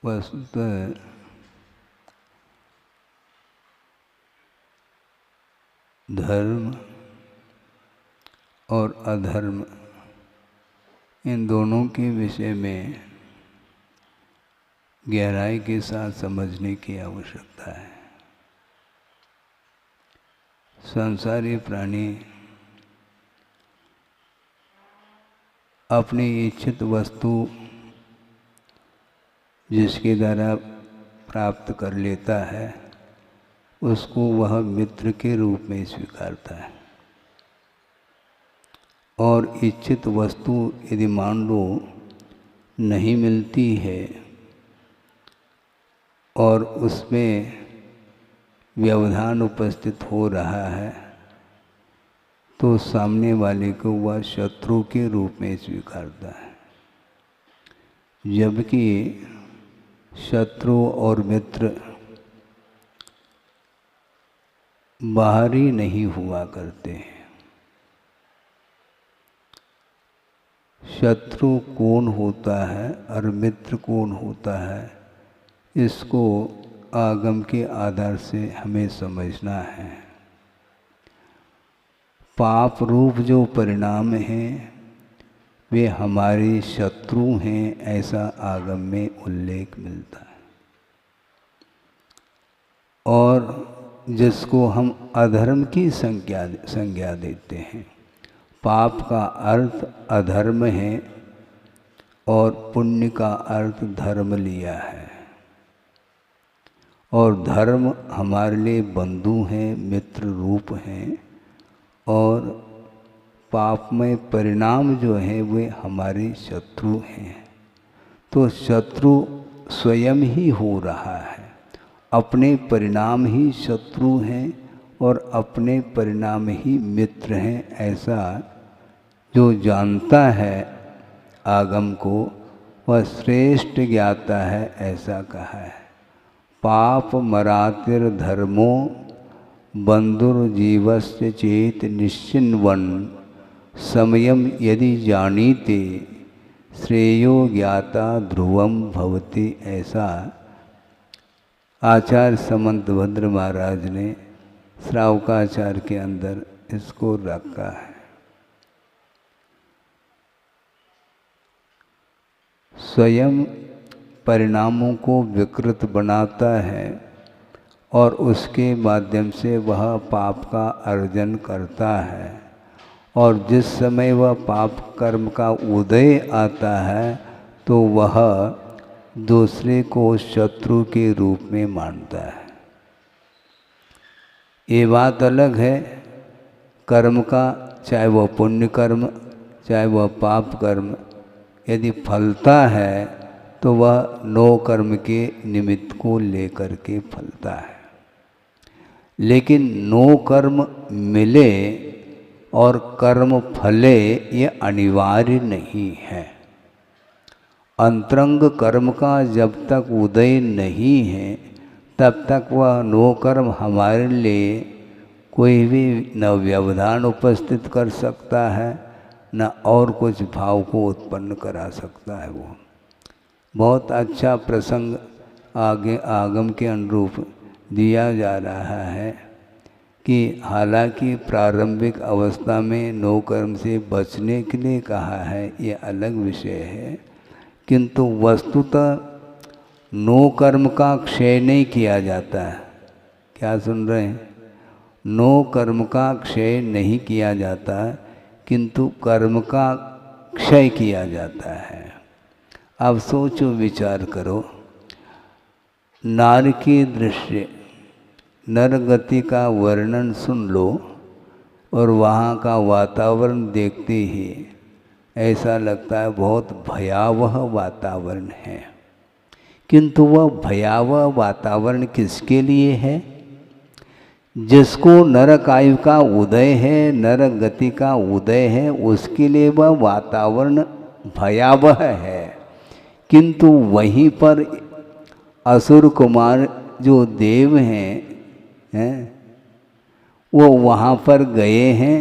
वस्तुतः धर्म और अधर्म इन दोनों के विषय में गहराई के साथ समझने की आवश्यकता है। संसारी प्राणी अपनी इच्छित वस्तु जिसके द्वारा प्राप्त कर लेता है उसको वह मित्र के रूप में स्वीकारता है, और इच्छित वस्तु यदि मान लो नहीं मिलती है और उसमें व्यवधान उपस्थित हो रहा है तो सामने वाले को वह शत्रु के रूप में स्वीकारता है। जबकि शत्रु और मित्र बाहरी नहीं हुआ करते हैं। शत्रु कौन होता है और मित्र कौन होता है, इसको आगम के आधार से हमें समझना है। पाप रूप जो परिणाम हैं वे हमारे शत्रु हैं, ऐसा आगम में उल्लेख मिलता है। और जिसको हम अधर्म की संज्ञा देते हैं, पाप का अर्थ अधर्म है और पुण्य का अर्थ धर्म लिया है। और धर्म हमारे लिए बंधु हैं, मित्र रूप हैं, और पाप में परिणाम जो है वे हमारे शत्रु हैं। तो शत्रु स्वयं ही हो रहा है, अपने परिणाम ही शत्रु हैं और अपने परिणाम ही मित्र हैं। ऐसा जो जानता है आगम को वह श्रेष्ठ ज्ञाता है, ऐसा कहा है। पाप मरातिर धर्मो बंधुर्जीवस्य चेत निश्चिन्वन समयम यदि जानीते श्रेयो ज्ञाता ध्रुवम भवति। ऐसा आचार्य समंतभद्र महाराज ने श्रावकाचार्य के अंदर इसको रखा है। स्वयं परिणामों को विकृत बनाता है और उसके माध्यम से वह पाप का अर्जन करता है, और जिस समय वह पाप कर्म का उदय आता है तो वह दूसरे को शत्रु के रूप में मानता है। ये बात अलग है कर्म का, चाहे वह पुण्य कर्म चाहे वह पाप कर्म, यदि फलता है तो वह नो कर्म के निमित्त को लेकर के फलता है। लेकिन नो कर्म मिले और कर्म फले ये अनिवार्य नहीं है। अंतरंग कर्म का जब तक उदय नहीं है तब तक वह नो कर्म हमारे लिए कोई भी न व्यवधान उपस्थित कर सकता है न और कुछ भाव को उत्पन्न करा सकता है। वो बहुत अच्छा प्रसंग आगे आगम के अनुरूप दिया जा रहा है कि हालांकि प्रारंभिक अवस्था में नो कर्म से बचने के लिए कहा है, ये अलग विषय है, किंतु वस्तुतः नो कर्म का क्षय नहीं किया जाता है। क्या सुन रहे हैं? नो कर्म का क्षय नहीं किया जाता, किंतु कर्म का क्षय किया जाता है। अब सोचो विचार करो, नार की दृश्य नर गति का वर्णन सुन लो और वहाँ का वातावरण देखते ही ऐसा लगता है बहुत भयावह वातावरण है। किंतु वह भयावह वातावरण किसके लिए है? जिसको नरक आयु का उदय है, नरक गति का उदय है, उसके लिए वह वातावरण भयावह है। किंतु वहीं पर असुर कुमार जो देव हैं वो वहाँ पर गए हैं।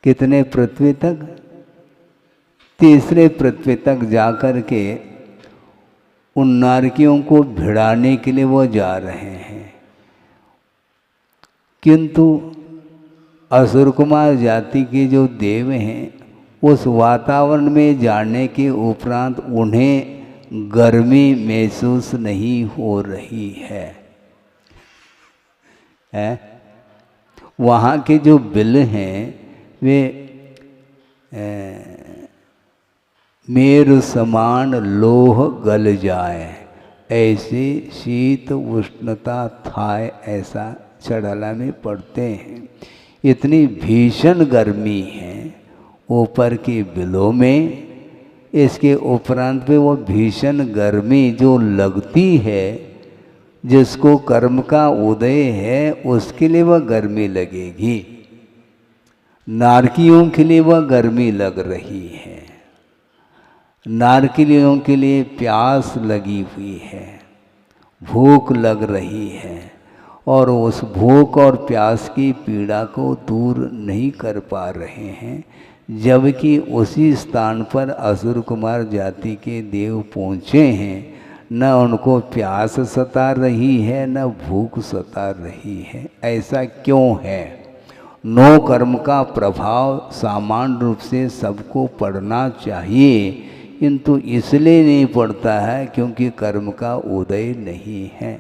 कितने पृथ्वी तक? 3रे पृथ्वी तक जाकर के उन नारकियों को भिड़ाने के लिए वो जा रहे हैं। किंतु असुर कुमार जाति के जो देव हैं उस वातावरण में जाने के उपरांत उन्हें गर्मी महसूस नहीं हो रही है। वहाँ के जो बिल हैं वे मेरु समान लोह गल जाए, ऐसी शीत उष्णता थाए, ऐसा चढ़ाला में पढ़ते हैं। इतनी भीषण गर्मी है ऊपर के बिलों में, इसके उपरांत पे वो भीषण गर्मी जो लगती है, जिसको कर्म का उदय है उसके लिए वह गर्मी लगेगी, नारकियों के लिए वह गर्मी लग रही है, नारकियों के लिए प्यास लगी हुई है, भूख लग रही है, और उस भूख और प्यास की पीड़ा को दूर नहीं कर पा रहे हैं। जबकि उसी स्थान पर असुर कुमार जाति के देव पहुँचे हैं, न उनको प्यास सता रही है न भूख सता रही है। ऐसा क्यों है? नो कर्म का प्रभाव सामान्य रूप से सबको पड़ना चाहिए, किंतु इसलिए नहीं पड़ता है क्योंकि कर्म का उदय नहीं है।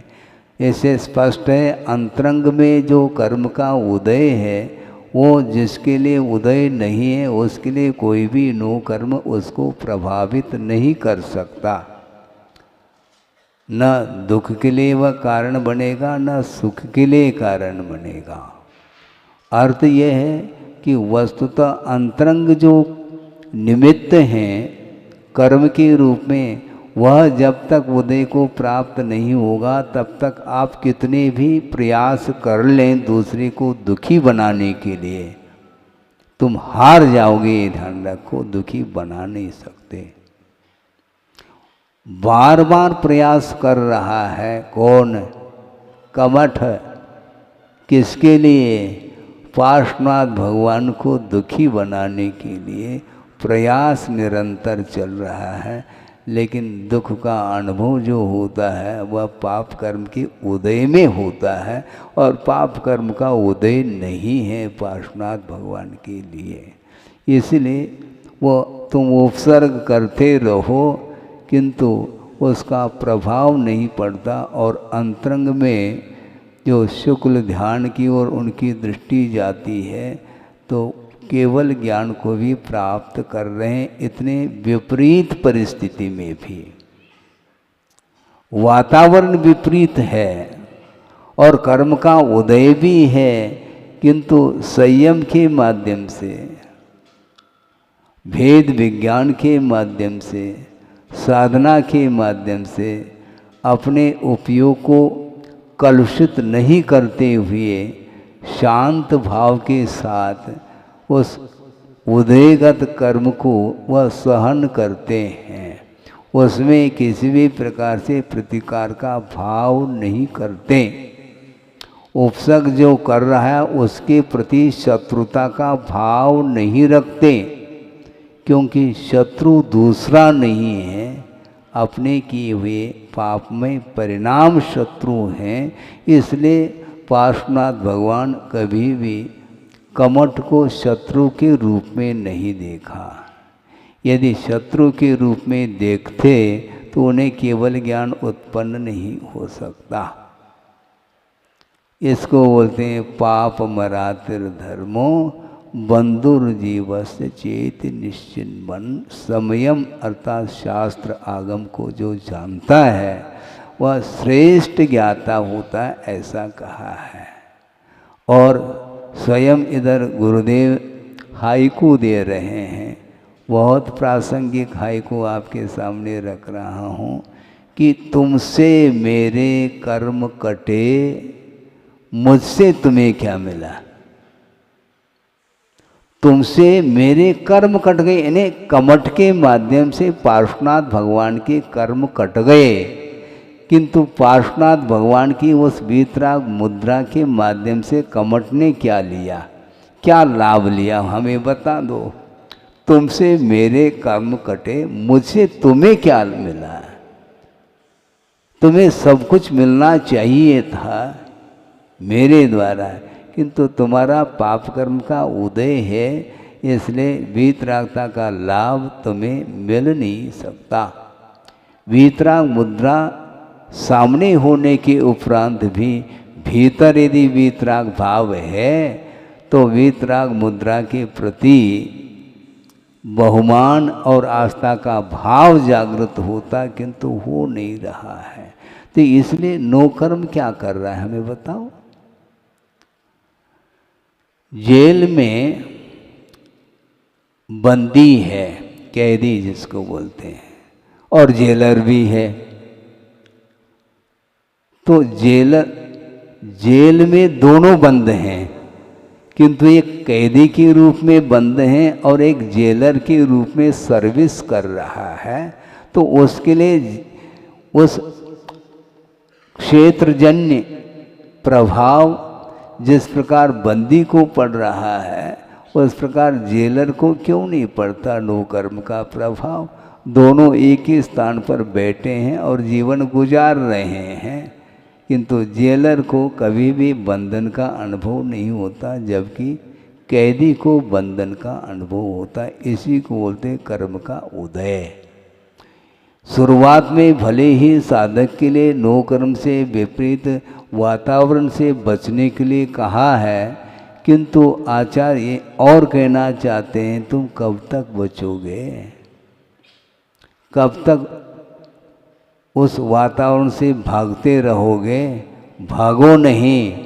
ऐसे स्पष्ट है, अंतरंग में जो कर्म का उदय है वो जिसके लिए उदय नहीं है उसके लिए कोई भी नो कर्म उसको प्रभावित नहीं कर सकता। न दुख के लिए वह कारण बनेगा न सुख के लिए कारण बनेगा। अर्थ यह है कि वस्तुतः अंतरंग जो निमित्त हैं कर्म के रूप में, वह जब तक उदय को प्राप्त नहीं होगा तब तक आप कितने भी प्रयास कर लें दूसरे को दुखी बनाने के लिए, तुम हार जाओगे। ये ध्यान रखो, दुखी बना नहीं सकते। बार बार प्रयास कर रहा है कौन? कमठ। किसके लिए? पार्श्वनाथ भगवान को दुखी बनाने के लिए प्रयास निरंतर चल रहा है, लेकिन दुख का अनुभव जो होता है वह पाप कर्म के उदय में होता है, और पाप कर्म का उदय नहीं है पार्श्वनाथ भगवान के लिए। इसलिए वो तुम उपसर्ग करते रहो किंतु उसका प्रभाव नहीं पड़ता, और अंतरंग में जो शुक्ल ध्यान की ओर उनकी दृष्टि जाती है तो केवल ज्ञान को भी प्राप्त कर रहे हैं। इतने विपरीत परिस्थिति में भी वातावरण विपरीत है और कर्म का उदय भी है, किंतु संयम के माध्यम से, भेद विज्ञान के माध्यम से, साधना के माध्यम से अपने उपयोग को कलुषित नहीं करते हुए शांत भाव के साथ उस उदयगत कर्म को वह सहन करते हैं, उसमें किसी भी प्रकार से प्रतिकार का भाव नहीं करते। उपसर्ग जो कर रहा है उसके प्रति शत्रुता का भाव नहीं रखते, क्योंकि शत्रु दूसरा नहीं है, अपने किए हुए पाप में परिणाम शत्रु हैं। इसलिए पार्श्वनाथ भगवान कभी भी कमठ को शत्रु के रूप में नहीं देखा। यदि शत्रु के रूप में देखते तो उन्हें केवल ज्ञान उत्पन्न नहीं हो सकता। इसको बोलते हैं पाप मरातिर धर्मो बंधुर जीवस्य चेत निश्चिन्वन। समयम अर्थात शास्त्र आगम को जो जानता है वह श्रेष्ठ ज्ञाता होता है, ऐसा कहा है। और स्वयं इधर गुरुदेव हाइकू दे रहे हैं, बहुत प्रासंगिक हाइकू आपके सामने रख रहा हूँ कि तुमसे मेरे कर्म कटे, मुझसे तुम्हें क्या मिला। तुमसे मेरे कर्म कट गए, यानी कमठ के माध्यम से पार्श्वनाथ भगवान के कर्म कट गए, किंतु पार्श्वनाथ भगवान की उस वीतराग मुद्रा के माध्यम से कमठ ने क्या लिया, क्या लाभ लिया, हमें बता दो। तुमसे मेरे कर्म कटे, मुझसे तुम्हें क्या मिला। तुम्हें सब कुछ मिलना चाहिए था मेरे द्वारा, किंतु तुम्हारा पाप कर्म का उदय है, इसलिए वीतरागता का लाभ तुम्हें मिल नहीं सकता। वीतराग मुद्रा सामने होने के उपरांत भी भीतर यदि वीतराग भाव है तो वीतराग मुद्रा के प्रति बहुमान और आस्था का भाव जागृत होता, किंतु हो नहीं रहा है। तो इसलिए नो कर्म क्या कर रहा है हमें बताओ। जेल में बंदी है, कैदी जिसको बोलते हैं, और जेलर भी है। तो जेल में दोनों बंद हैं, किंतु एक कैदी के रूप में बंद हैं और एक जेलर के रूप में सर्विस कर रहा है। तो उसके लिए उस क्षेत्रजन्य प्रभाव जिस प्रकार बंदी को पड़ रहा है, उस प्रकार जेलर को क्यों नहीं पड़ता नो कर्म का प्रभाव। दोनों एक ही स्थान पर बैठे हैं और जीवन गुजार रहे हैं, किंतु जेलर को कभी भी बंधन का अनुभव नहीं होता, जबकि कैदी को बंधन का अनुभव होता है। इसी को बोलते हैं कर्म का उदय। शुरुआत में भले ही साधक के लिए नो कर्म से विपरीत वातावरण से बचने के लिए कहा है, किंतु आचार्य और कहना चाहते हैं तुम कब तक बचोगे, कब तक उस वातावरण से भागते रहोगे। भागो नहीं,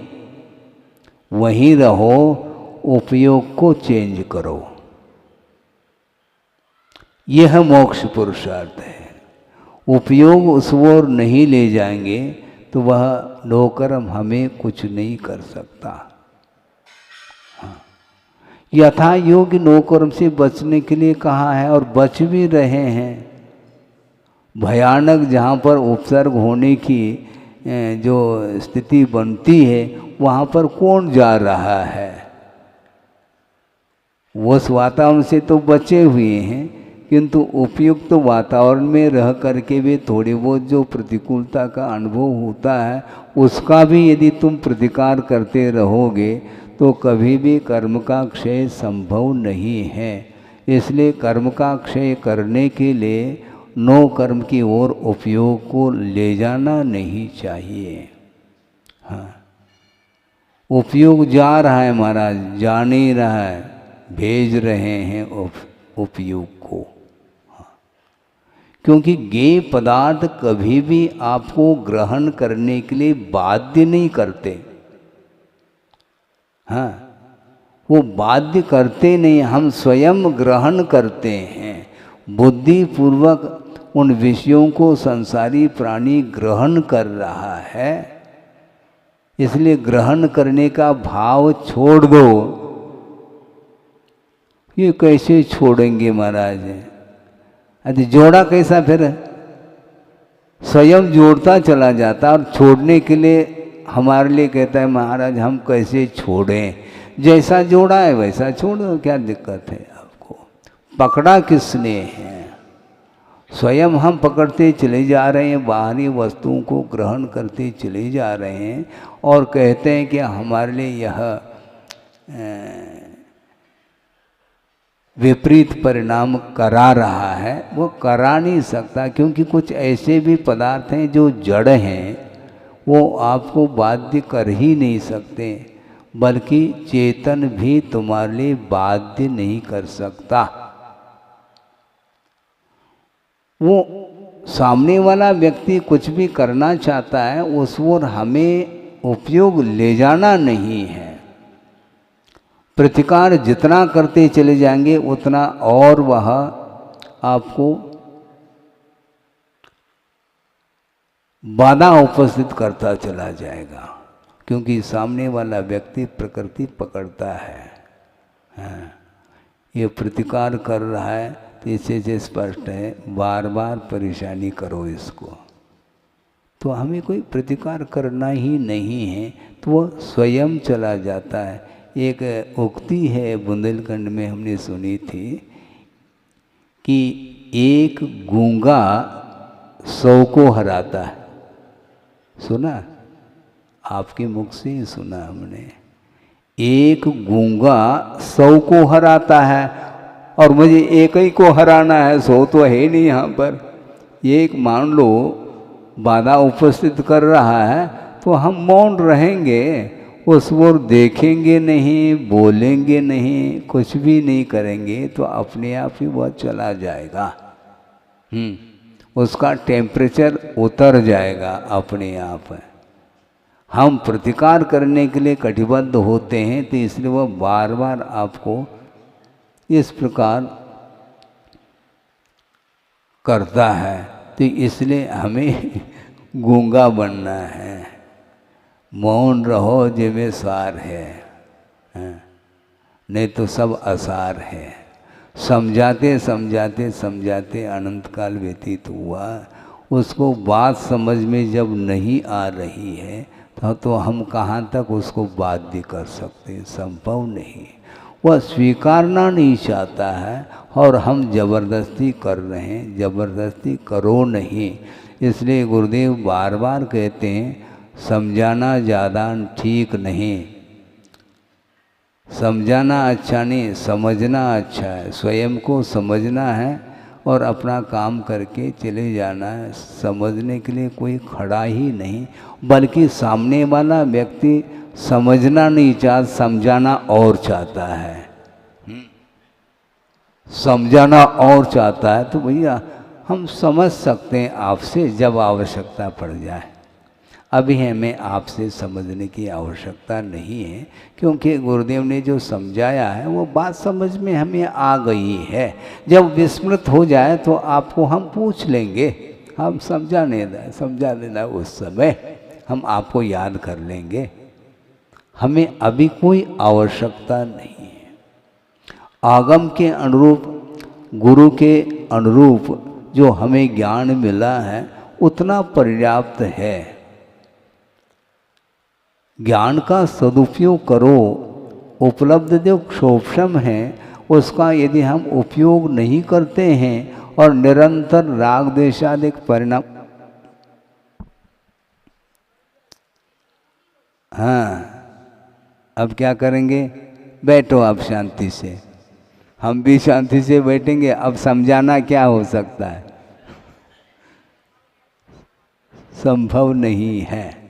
वहीं रहो, उपयोग को चेंज करो। यह मोक्ष पुरुषार्थ है। उपयोग उस ओर नहीं ले जाएंगे तो वह नो कर्म हमें कुछ नहीं कर सकता। हाँ। यथा योग्य नो कर्म से बचने के लिए कहा है और बच भी रहे हैं। भयानक जहाँ पर उपसर्ग होने की जो स्थिति बनती है, वहाँ पर कौन जा रहा है। उस वातावरण से तो बचे हुए हैं, किंतु उपयुक्त तो वातावरण में रह करके भी थोड़ी बहुत जो प्रतिकूलता का अनुभव होता है, उसका भी यदि तुम प्रतिकार करते रहोगे तो कभी भी कर्म का क्षय संभव नहीं है। इसलिए कर्म का क्षय करने के लिए नो कर्म की ओर उपयोग को ले जाना नहीं चाहिए। हाँ, उपयोग जा रहा है महाराज, जा नहीं रहा है, भेज रहे हैं उपयोग को। क्योंकि ज्ञेय पदार्थ कभी भी आपको ग्रहण करने के लिए बाध्य नहीं करते। हाँ, वो बाध्य करते नहीं, हम स्वयं ग्रहण करते हैं। बुद्धि पूर्वक उन विषयों को संसारी प्राणी ग्रहण कर रहा है, इसलिए ग्रहण करने का भाव छोड़ दो। ये कैसे छोड़ेंगे महाराज। अरे जोड़ा कैसा, फिर स्वयं जोड़ता चला जाता और छोड़ने के लिए हमारे लिए कहता है महाराज हम कैसे छोड़ें। जैसा जोड़ा है वैसा छोड़ दो, क्या दिक्कत है आपको। पकड़ा किसने है, स्वयं हम पकड़ते चले जा रहे हैं, बाहरी वस्तुओं को ग्रहण करते चले जा रहे हैं और कहते हैं कि हमारे लिए यह विपरीत परिणाम करा रहा है। वो करा नहीं सकता, क्योंकि कुछ ऐसे भी पदार्थ हैं जो जड़ हैं, वो आपको बाध्य कर ही नहीं सकते, बल्कि चेतन भी तुम्हारे लिए बाध्य नहीं कर सकता। वो सामने वाला व्यक्ति कुछ भी करना चाहता है, उस ओर हमें उपयोग ले जाना नहीं है। प्रतिकार जितना करते चले जाएंगे उतना और वह आपको बाधा उपस्थित करता चला जाएगा, क्योंकि सामने वाला व्यक्ति प्रकृति पकड़ता है। हाँ, ये प्रतिकार कर रहा है तो इससे स्पष्ट है बार बार परेशानी करो इसको, तो हमें कोई प्रतिकार करना ही नहीं है, तो वह स्वयं चला जाता है। एक उक्ति है बुंदेलखंड में हमने सुनी थी कि एक गूंगा 100 को हराता है। सुना? आपके मुख से ही सुना हमने। एक गूंगा 100 को हराता है और मुझे एक ही को हराना है, 100 तो है नहीं यहाँ पर। ये एक मान लो बाधा उपस्थित कर रहा है तो हम मौन रहेंगे, उस ओर देखेंगे नहीं, बोलेंगे नहीं, कुछ भी नहीं करेंगे तो अपने आप ही वह चला जाएगा। उसका टेम्परेचर उतर जाएगा अपने आप। हम प्रतिकार करने के लिए कटिबद्ध होते हैं तो इसलिए वह बार बार आपको इस प्रकार करता है। तो इसलिए हमें गूंगा बनना है। मौन रहो जिसमें सार है, नहीं तो सब असार है। समझाते समझाते समझाते अनंत काल व्यतीत हुआ, उसको बात समझ में जब नहीं आ रही है तो हम कहाँ तक उसको बात भी कर सकते हैं, संभव नहीं। वह स्वीकारना नहीं चाहता है और हम जबरदस्ती कर रहे हैं। जबरदस्ती करो नहीं। इसलिए गुरुदेव बार बार कहते हैं समझाना ज़्यादा ठीक नहीं, समझाना अच्छा नहीं, समझना अच्छा है। स्वयं को समझना है और अपना काम करके चले जाना है। समझने के लिए कोई खड़ा ही नहीं, बल्कि सामने वाला व्यक्ति समझना नहीं चाहता, समझाना और चाहता है। समझाना और चाहता है तो भैया हम समझ सकते हैं आपसे जब आवश्यकता पड़ जाए। अभी हमें आपसे समझने की आवश्यकता नहीं है, क्योंकि गुरुदेव ने जो समझाया है वो बात समझ में हमें आ गई है। जब विस्मृत हो जाए तो आपको हम पूछ लेंगे, हम समझा देना, उस समय हम आपको याद कर लेंगे। हमें अभी कोई आवश्यकता नहीं है। आगम के अनुरूप, गुरु के अनुरूप जो हमें ज्ञान मिला है उतना पर्याप्त है। ज्ञान का सदुपयोग करो। उपलब्ध जो क्षोभम है उसका यदि हम उपयोग नहीं करते हैं और निरंतर राग द्वेषादि परिणाम, अब क्या करेंगे? बैठो आप शांति से, हम भी शांति से बैठेंगे। अब समझाना क्या हो सकता है? संभव नहीं है।